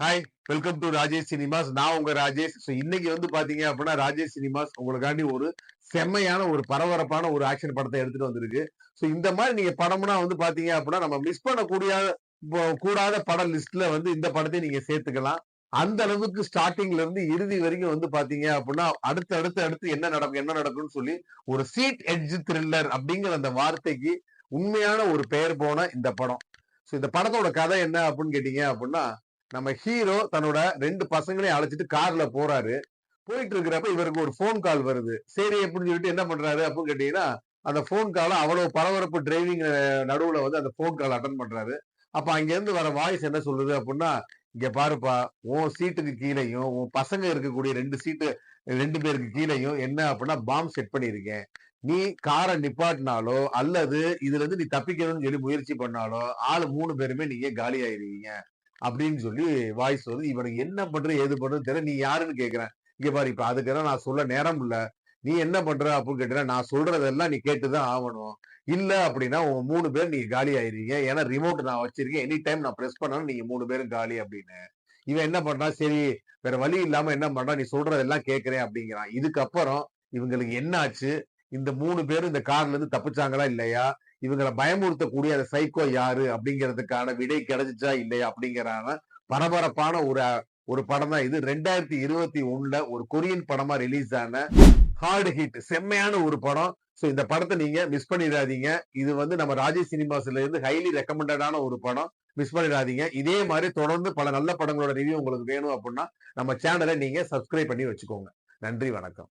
Hi, welcome to Rajesh cinemas. நான் உங்க ராஜேஷ். இன்னைக்கு வந்து பாத்தீங்க அப்படின்னா ராஜேஷ் சினிமாஸ் உங்களுக்காண்டி ஒரு செம்மையான ஒரு பரபரப்பான ஒரு ஆக்ஷன் படத்தை எடுத்துட்டு வந்திருக்கு. இந்த மாதிரி நீங்க படம்னா வந்து பாத்தீங்க அப்படின்னா நம்ம மிஸ் பண்ணக்கூடிய கூடாத பட லிஸ்ட்ல வந்து இந்த படத்தை நீங்க சேர்த்துக்கலாம். அந்த அளவுக்கு ஸ்டார்டிங்ல இருந்து இறுதி வரைக்கும் வந்து பாத்தீங்க அப்படின்னா அடுத்து என்ன நடக்கும்னு சொல்லி ஒரு சீட் எட்ஜ் த்ரில்லர் அப்படிங்கிற அந்த வார்த்தைக்கு உண்மையான ஒரு பெயர் போன இந்த படம். இந்த படத்தோட கதை என்ன அப்படின்னு கேட்டீங்க அப்படின்னா, நம்ம ஹீரோ தன்னோட 2 பசங்களையும் அழைச்சிட்டு கார்ல போறாரு. போயிட்டு இருக்கிறப்ப இவருக்கு ஒரு போன் கால் வருது. சரி அப்படின்னு சொல்லிட்டு என்ன பண்றாரு அப்படின்னு கேட்டீங்கன்னா, அந்த போன் கால அவ்வளவு பரபரப்பு டிரைவிங் நடுவுல வந்து அந்த போன் கால் அட்டன் பண்றாரு. அப்ப அங்க இருந்து வர வாய்ஸ் என்ன சொல்லுது அப்படின்னா, இங்க பாருப்பா, உன் சீட்டுக்கு கீழேயும் உன் பசங்க இருக்கக்கூடிய 2 சீட்டு 2 பேருக்கு கீழேயும் என்ன அப்படின்னா பாம்பு செட் பண்ணியிருக்கேன். நீ கார நிப்பாட்டினாலோ அல்லது இதுல இருந்து நீ தப்பிக்கணும்னு சொல்லி முயற்சி பண்ணாலோ ஆளு 3 பேருமே நீங்க காலி ஆயிருவீங்க அப்படின்னு சொல்லி வாய்ஸ் வருது. இவனுக்கு என்ன பண்றது ஏது பண்றது தெரியல. நீ யாருன்னு கேக்குறேன். இங்க பாரு, இப்ப அதுக்கெல்லாம் நான் சொல்ல நேரம் இல்ல. நீ என்ன பண்ற அப்படின்னு கேட்டீங்கன்னா, நான் சொல்றதெல்லாம் நீ கேட்டுதான் ஆகணும். இல்ல அப்படின்னா உங்க 3 பேர் நீங்க காலி ஆயிருவீங்க. ஏன்னா ரிமோட் நான் வச்சிருக்கேன். எனி டைம் நான் பிரஸ் பண்ணாலும் நீங்க 3 பேரும் காலி அப்படின்னு. இவன் என்ன பண்றான், சரி வேற வழி இல்லாம என்ன பண்றான், நீ சொல்றதெல்லாம் கேட்கிறேன் அப்படிங்கிறான். இதுக்கப்புறம் இவங்களுக்கு என்ன ஆச்சு, இந்த 3 பேரும் இந்த கார்ல இருந்து தப்பிச்சாங்களா இல்லையா, இவங்களை பயமுறுத்தக்கூடிய அந்த சைக்கோ யாரு அப்படிங்கிறதுக்கான விடை கிடைச்சிச்சா இல்லையா அப்படிங்கிறான பரபரப்பான ஒரு ஒரு படம் தான் இது. 2021ல ஒரு கொரியன் படமா ரிலீஸ் ஆன ஹார்ட் ஹிட் செம்மையான ஒரு படம். இந்த படத்தை நீங்க மிஸ் பண்ணிடாதீங்க. இது வந்து நம்ம ராஜேஷ் சினிமாஸ்ல இருந்து ஹைலி ரெக்கமெண்டடான ஒரு படம். மிஸ் பண்ணிடாதீங்க. இதே மாதிரி தொடர்ந்து பல நல்ல படங்களோட ரிவ்யூ உங்களுக்கு வேணும் அப்படின்னா நம்ம சேனலை நீங்க சப்ஸ்கிரைப் பண்ணி வச்சுக்கோங்க. நன்றி, வணக்கம்.